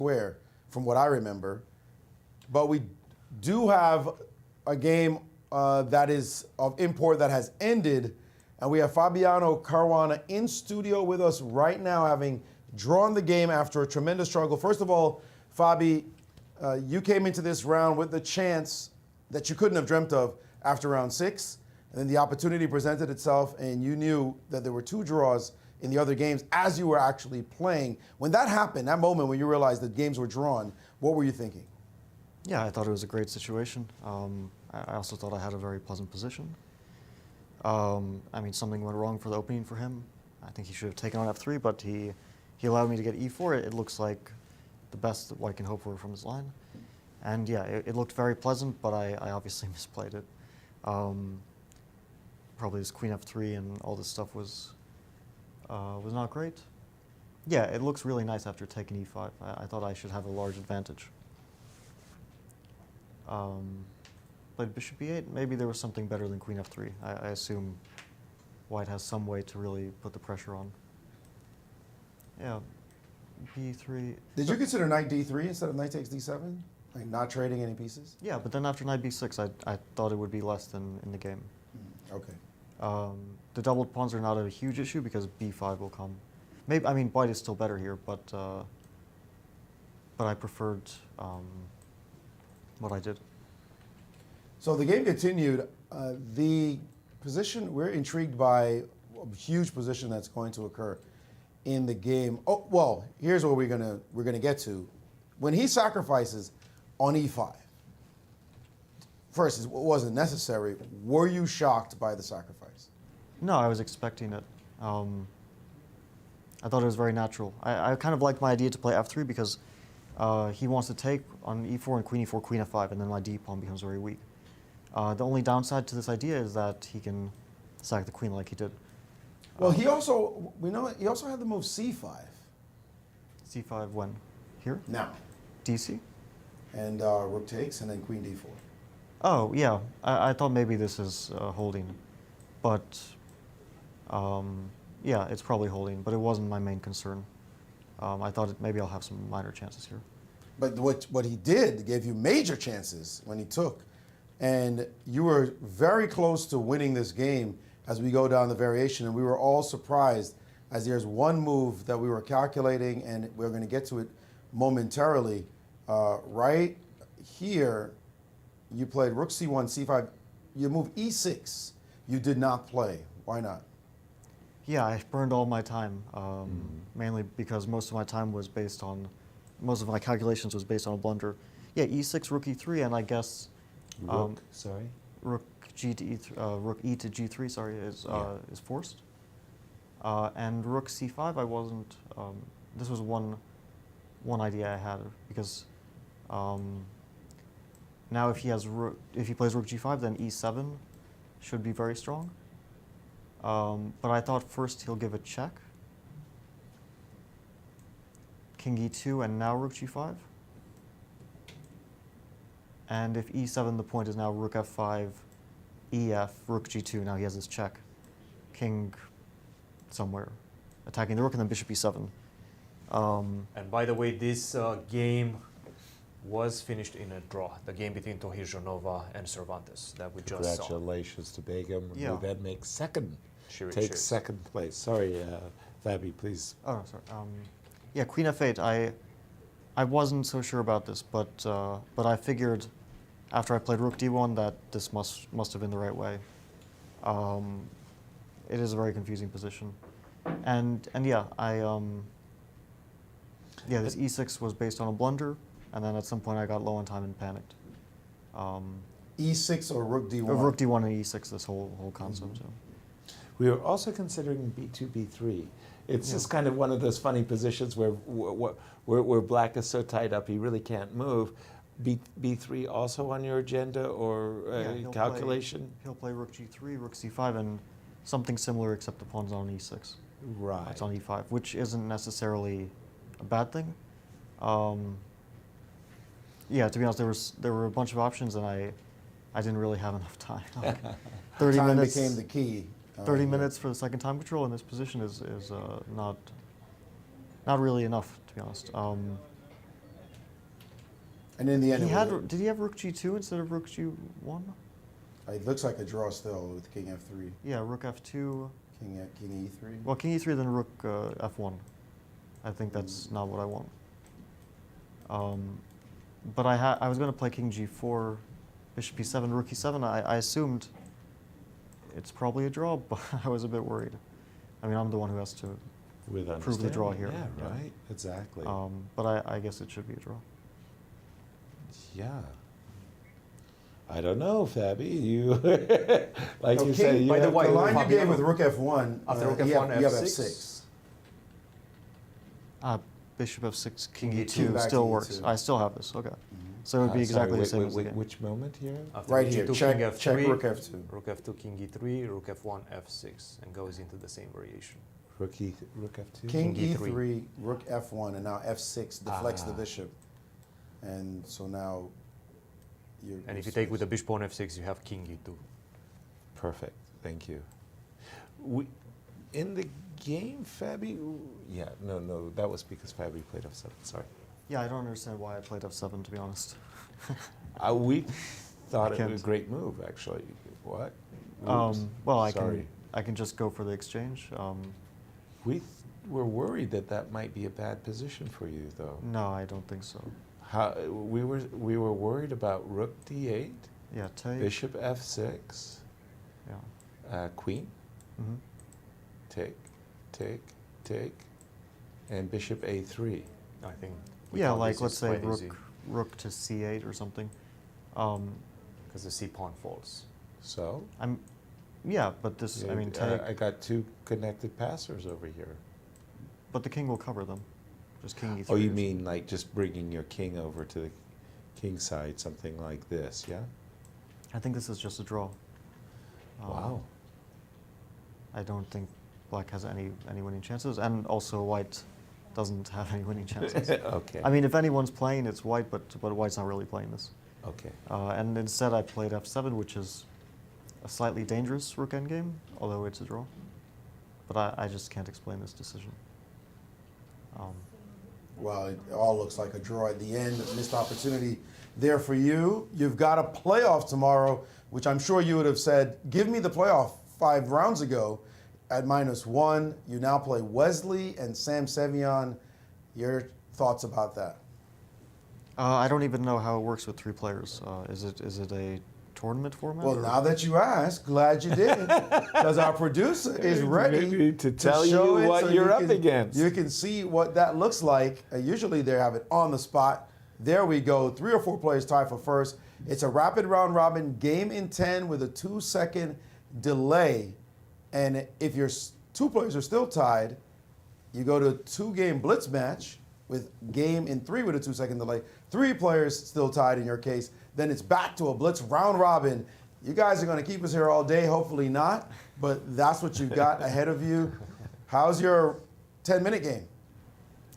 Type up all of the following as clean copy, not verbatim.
square, from what I remember. But we do have a game that is of import that has ended, and we have Fabiano Caruana in studio with us right now, having drawn the game after a tremendous struggle. First of all, Fabi, you came into this round with the chance that you couldn't have dreamt of after round 6, and then the opportunity presented itself, and you knew that there were 2 draws in the other games as you were actually playing. When that happened, that moment when you realized that games were drawn, what were you thinking? Yeah, I thought it was a great situation. I also thought I had a very pleasant position. I mean, something went wrong for the opening for him. I think he should have taken on f3, but he allowed me to get e4. It looks like the best that I can hope for from his line. And yeah, it looked very pleasant, but I obviously misplayed it. Probably his queen f3 and all this stuff was not great. Yeah, it looks really nice after taking e5. I thought I should have a large advantage. Played bishop e8. Maybe there was something better than queen f3. I assume white has some way to really put the pressure on. Yeah, b3. Did you consider knight d3 instead of knight takes d7? Like not trading any pieces? Yeah, but then after knight b6, I thought it would be less than in the game. Okay. The doubled pawns are not a huge issue because b5 will come. Maybe, I mean, white is still better here, but I preferred what I did. So the game continued. The position, we're intrigued by a huge position that's going to occur in the game. Oh, well, here's what we're gonna get to. When he sacrifices on e5, first, it wasn't necessary. Were you shocked by the sacrifice? No, I was expecting it. I thought it was very natural. I kind of liked my idea to play f3 because he wants to take on e4 and queen e4, queen f5, and then my d pawn becomes very weak. The only downside to this idea is that he can sack the queen like he did. Well, he also, we know he also had the move c5. c5 when? Here? Now. dc? And rook takes, and then queen d4. Oh, yeah. I thought maybe this is holding. But, yeah, it's probably holding, but it wasn't my main concern. I thought maybe I'll have some minor chances here. But what he did gave you major chances when he took. And you were very close to winning this game as we go down the variation, and we were all surprised as there's one move that we were calculating, and we're going to get to it momentarily. Right here, you played rook c1, c5. You moved e6. You did not play. Why not? Yeah, I burned all my time, mainly because most of my time was based on, most of my calculations was based on a blunder. Yeah, e6, rook e3, and I guess rook g to e3, rook e to g3. Sorry, is forced. And rook c5, I wasn't. This was one idea I had because now if he plays rook g5, then e7 should be very strong. But I thought first he'll give a check. King e2 and now rook g5. And if e7, the point is now rook f5, ef, rook g2. Now he has his check. King somewhere, attacking the rook, and then bishop e7. And by the way, this game was finished in a draw. The game between Tohir and Cervantes that we just saw. Congratulations to Begum, Yeah. who then makes second. Cheers, Takes cheers. second place. Sorry, Fabi, please. Oh, no, sorry. Yeah, queen f8. I wasn't so sure about this, but I figured after I played rook d1 that this must have been the right way. It is a very confusing position, and yeah, this e6 was based on a blunder, and then at some point I got low on time and panicked. E6 or rook d1? Rook d1 and e6, this whole concept. Mm-hmm. So. We were also considering b2, b3. It's just kind of one of those funny positions where black is so tied up he really can't move. b3 also on your agenda or calculation? He'll play rook g3, rook c5, and something similar except the pawn's on e6. Right. It's on e5, which isn't necessarily a bad thing. Yeah, to be honest, there were a bunch of options, and I didn't really have enough time. Like 30 time minutes became the key. 30 minutes for the second time control in this position is not really enough, to be honest. And in the end, Did he have Rook G2 instead of Rook G1? it looks like a draw still with King F3, Yeah, Rook F2. King E3. Well, King E3, then Rook F1. I think that's not what I want. But I was going to play King G4, Bishop E7, Rook E7. I assumed it's probably a draw, but I was a bit worried. I mean, I'm the one who has to With prove the draw understanding. here. Yeah, right. Exactly. But I guess it should be a draw. Yeah. I don't know, Fabi. You, like No, you King- say, you by the have way, The to- line you gave Fabiano- with Rook F1, After Rook you F1, have, you have F6. Ah, Bishop F6, King King E2 back still to works. E2. I still have this. Okay. So it would be sorry, exactly the same wait, as the game. which moment here? After Right Rook here, G2, check, King F3, check Rook F2. Rook F2, King E3, Rook F1, F6, and goes into the same variation. Rook F2? King King E3, E3, Rook F1, and now F6 deflects the Ah. bishop. And so now you're. And if you take with the bishop on F6, you have King E2. Perfect. Thank you. In the game, Fabi, yeah, no, that was because Fabi played F7. Sorry. Yeah, I don't understand why I played F7, to be honest. We thought it can't. was a great move, actually. What? Well, Sorry. I can just go for the exchange. We were worried that might be a bad position for you, though. No, I don't think so. We were worried about Rook D8, Yeah, take. Bishop F6, Yeah. Queen, Hmm. take, and Bishop A3. I think. we Yeah, thought like this let's is say quite rook to C8 or something. because the C pawn falls. So, Yeah, but this, I mean, take. I got two connected passers over here. But the king will cover them. Just King E3. Oh, you or mean like just bringing your king over to the king side, something like this, yeah? something. I think this is just a draw. Wow. I don't think black has any winning chances, and also white doesn't have any winning chances. Okay. I mean, if anyone's playing, it's white, but white's not really playing this. Okay. And instead, I played F7, which is a slightly dangerous rook endgame, although it's a draw. But I just can't explain this decision. Well, it all looks like a draw at the end. Missed opportunity there for you. You've got a playoff tomorrow, which I'm sure you would have said, give me the playoff 5 rounds ago at -1. You now play Wesley and Sam Sevion. Your thoughts about that? I don't even know how it works with 3 players. Is it a tournament format? Well, or- now that you asked, glad you did, because our producer is ready To tell show you it what so you're you up can- against. You can see what that looks like. Usually they have it on the spot. There we go. 3 or 4 players tied for first. It's a rapid round robin game in 10 with a 2-second delay. And if your 2 players are still tied, you go to a 2-game blitz match with game in 3 with a 2-second delay. 3 players still tied in your case. Then it's back to a blitz round robin. You guys are going to keep us here all day. Hopefully not. But that's what you've got ahead of you. How's your 10-minute game?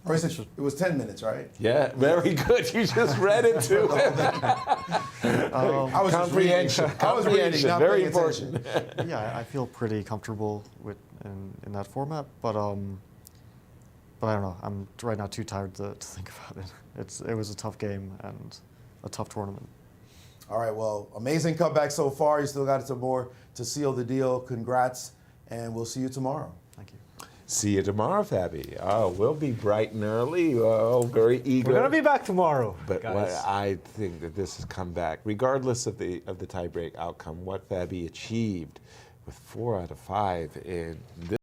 Or is it was 10 minutes, right? Yeah, very good. You just read it too. I was just reading. Comprehension. I was reading, Comprehension. not Very paying attention. important. Yeah, I feel pretty comfortable in that format, but I don't know. I'm right now too tired to think about it. It was a tough game and a tough tournament. All right, well, amazing comeback so far. You still got some more to seal the deal. Congrats, and we'll see you tomorrow. Thank you. See you tomorrow, Fabi. Oh, we'll be bright and early. Oh, very eager. We're gonna be back tomorrow, But guys. what I think that this has come back, regardless of the tiebreak outcome, what Fabi achieved with 4 out of 5 in this.